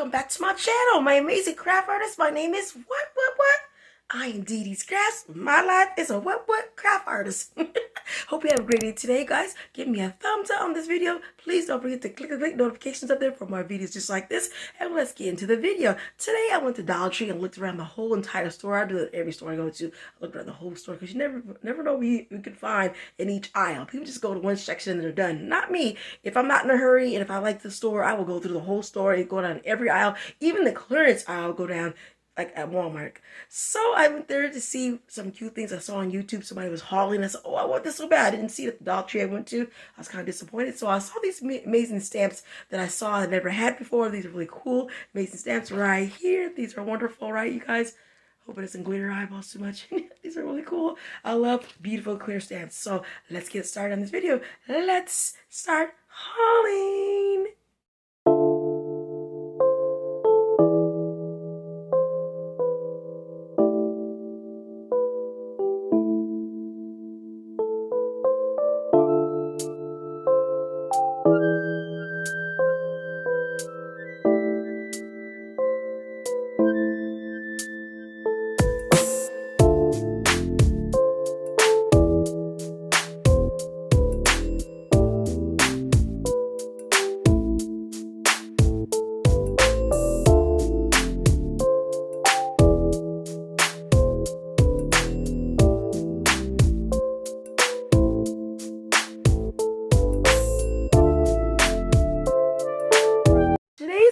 Welcome back to my channel, my amazing craft artist. My name is what? I am Dee Dee's Crafts. My life is a what craft artist. Hope you have a great day today, guys. Give me a thumbs up on this video. Please don't forget to click the notifications up there for more videos just like this. And let's get into the video. Today I went to Dollar Tree and looked around the whole entire store. I do that every store I go to. I look around the whole store because you never know what you could find in each aisle. People just go to one section and they're done. Not me. If I'm not in a hurry and if I like the store, I will go through the whole store and go down every aisle. Even the clearance aisle, go down like at Walmart. So I went there to see some cute things I saw on YouTube. Somebody was hauling. I said, oh, I want this so bad. I didn't see it at the Dollar Tree I went to. I was kind of disappointed. So I saw these amazing stamps that I saw I never had before. These are really cool. Amazing stamps right here. These are wonderful, right, you guys? Hope it doesn't glitter your eyeballs too much. These are really cool. I love beautiful clear stamps. So let's get started on this video. Let's start hauling.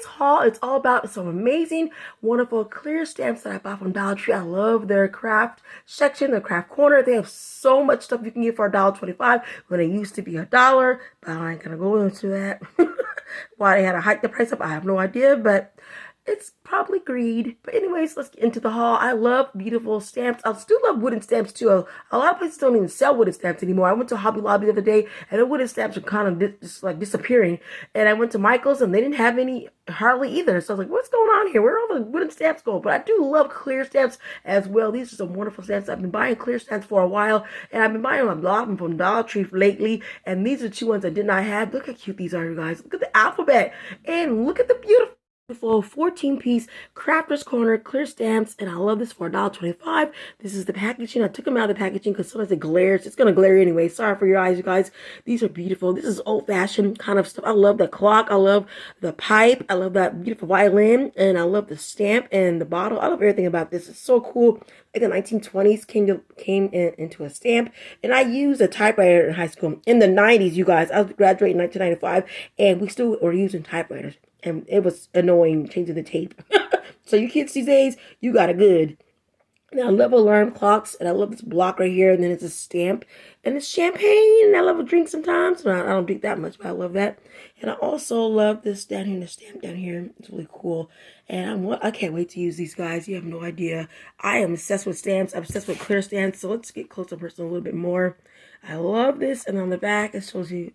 Haul, it's all about some amazing, wonderful clear stamps that I bought from Dollar Tree. I love their craft section, their craft corner. They have so much stuff you can get for $1.25 when it used to be $1, but I ain't gonna go into that. Why they had to hike the price up, I have no idea, but it's probably greed. But anyways, let's get into the haul. I love beautiful stamps. I still love wooden stamps too. A lot of places don't even sell wooden stamps anymore. I went to Hobby Lobby the other day and the wooden stamps are kind of just like disappearing. And I went to Michael's and they didn't have any hardly either. So I was like, what's going on here? Where are all the wooden stamps going? But I do love clear stamps as well. These are some wonderful stamps. I've been buying clear stamps for a while and I've been buying a lot of them from Dollar Tree lately. And these are two ones I did not have. Look how cute these are, you guys. Look at the alphabet and look at the beautiful 14-piece Crafter's Corner clear stamps, and I love this for $1.25. This is the packaging. I took them out of the packaging because sometimes it glares. It's gonna glare anyway. Sorry for your eyes, you guys. These are beautiful. This is old-fashioned kind of stuff. I love the clock. I love the pipe. I love that beautiful violin, and I love the stamp and the bottle. I love everything about this. It's so cool. Like the 1920s came into a stamp, and I used a typewriter in high school. In the 90s, you guys, I was graduating in 1995, and we still were using typewriters. And it was annoying changing the tape. So you kids these days, you got it good. And I love alarm clocks. And I love this block right here. And then it's a stamp. And it's champagne. And I love a drink sometimes. I don't drink that much, but I love that. And I also love this down here, the stamp down here. It's really cool. And I can't wait to use these, guys. You have no idea. I am obsessed with stamps. I'm obsessed with clear stamps. So let's get close to person a little bit more. I love this. And on the back, it shows you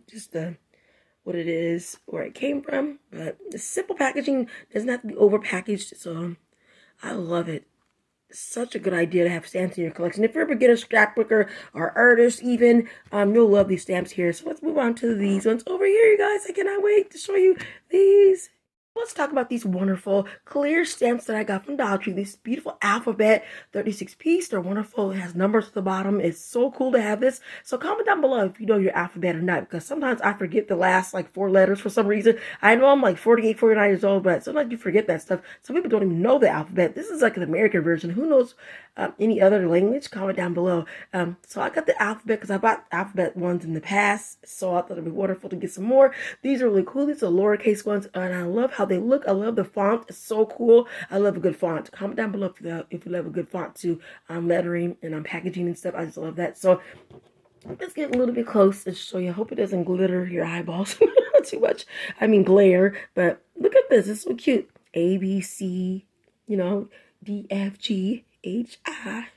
just the what it is, where it came from, but the simple packaging doesn't have to be over packaged, so I love it. It's such a good idea to have stamps in your collection. If you're a beginner scrapbooker or artist even, you'll love these stamps here. So let's move on to these ones over here, you guys. I cannot wait to show you these. Let's talk about these wonderful clear stamps that I got from Dollar Tree. This beautiful alphabet 36-piece. They're wonderful. It has numbers at the bottom. It's so cool to have this. So comment down below if you know your alphabet or not, because sometimes I forget the last like 4 letters for some reason. I know I'm like 48, 49 years old, but sometimes you forget that stuff. Some people don't even know the alphabet. This is like an American version. Who knows any other language? Comment down below. So I got the alphabet because I bought alphabet ones in the past, so I thought it'd be wonderful to get some more. These are really cool. These are lowercase ones, and I love how they look. I love the font. It's so cool. I love a good font. Comment down below if you love a good font too. Lettering and packaging and stuff. I just love that. So let's get a little bit close and show you. I hope it doesn't glitter your eyeballs too much. I mean glare. But look at this. It's so cute. A, B, C, D, F, G, H, I.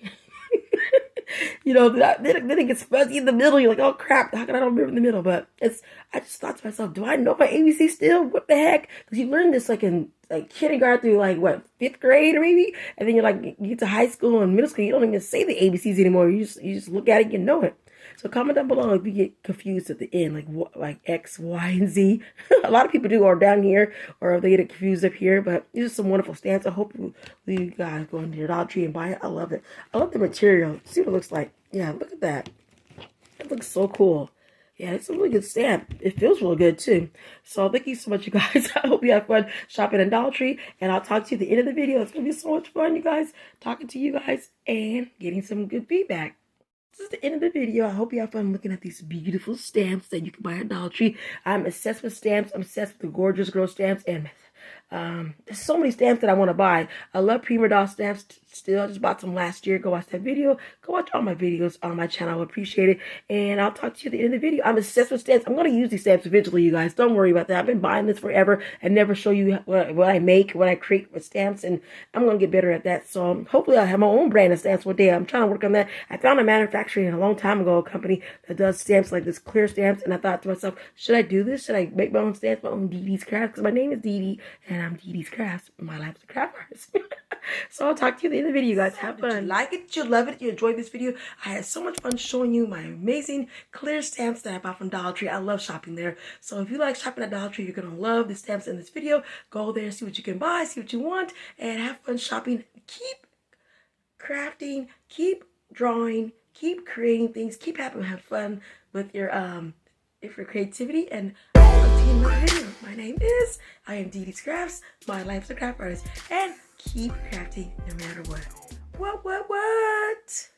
Then it gets fuzzy in the middle. You're like, oh crap, how can I don't remember in the middle? But I just thought to myself, do I know my ABC still? What the heck? Because you learn this like in kindergarten through like what, 5th grade or maybe, and then you're like, you get to high school and middle school, you don't even say the ABCs anymore. You just look at it, you know it. So comment down below if you get confused at the end, like X, Y, and Z. A lot of people do, or down here, or if they get confused up here. But these are some wonderful stamps. I hope you guys go into your Dollar Tree and buy it. I love it. I love the material. See what it looks like. Yeah, look at that. It looks so cool. Yeah, it's a really good stamp. It feels really good too. So thank you so much, you guys. I hope you have fun shopping in Dollar Tree. And I'll talk to you at the end of the video. It's going to be so much fun, you guys. Talking to you guys and getting some good feedback. This is the end of the video. I hope you have fun looking at these beautiful stamps that you can buy at Dollar Tree. I'm obsessed with stamps. I'm obsessed with the Gorgeous Girl stamps. And there's so many stamps that I want to buy. I love Prima Doll stamps still. I just bought some last year. Go watch that video. Go watch all my videos on my channel. I would appreciate it. And I'll talk to you at the end of the video. I'm obsessed with stamps. I'm going to use these stamps eventually, you guys. Don't worry about that. I've been buying this forever and never show you what I make, what I create with stamps. And I'm going to get better at that. So hopefully I'll have my own brand of stamps one day. I'm trying to work on that. I found a manufacturing a long time ago, a company that does stamps like this, clear stamps. And I thought to myself, should I do this? Should I make my own stamps, my own Dee Dee's Crafts? Because my name is Dee Dee and I'm Dee Dee's Crafts. My life is a craft artist. So I'll talk to you at the end of the video, you guys. Have fun. Did you like it? Did you love it? Did you enjoy this video? I had so much fun showing you my amazing clear stamps that I bought from Dollar Tree. I love shopping there. So if you like shopping at Dollar Tree, you're going to love the stamps in this video. Go there, see what you can buy, see what you want, and have fun shopping. Keep crafting, keep drawing, keep creating things, keep having fun with your creativity, and I'll see you in another video. My name is, I am Dee Dee's Crafts. My life is a craft artist, and keep crafting no matter what. What?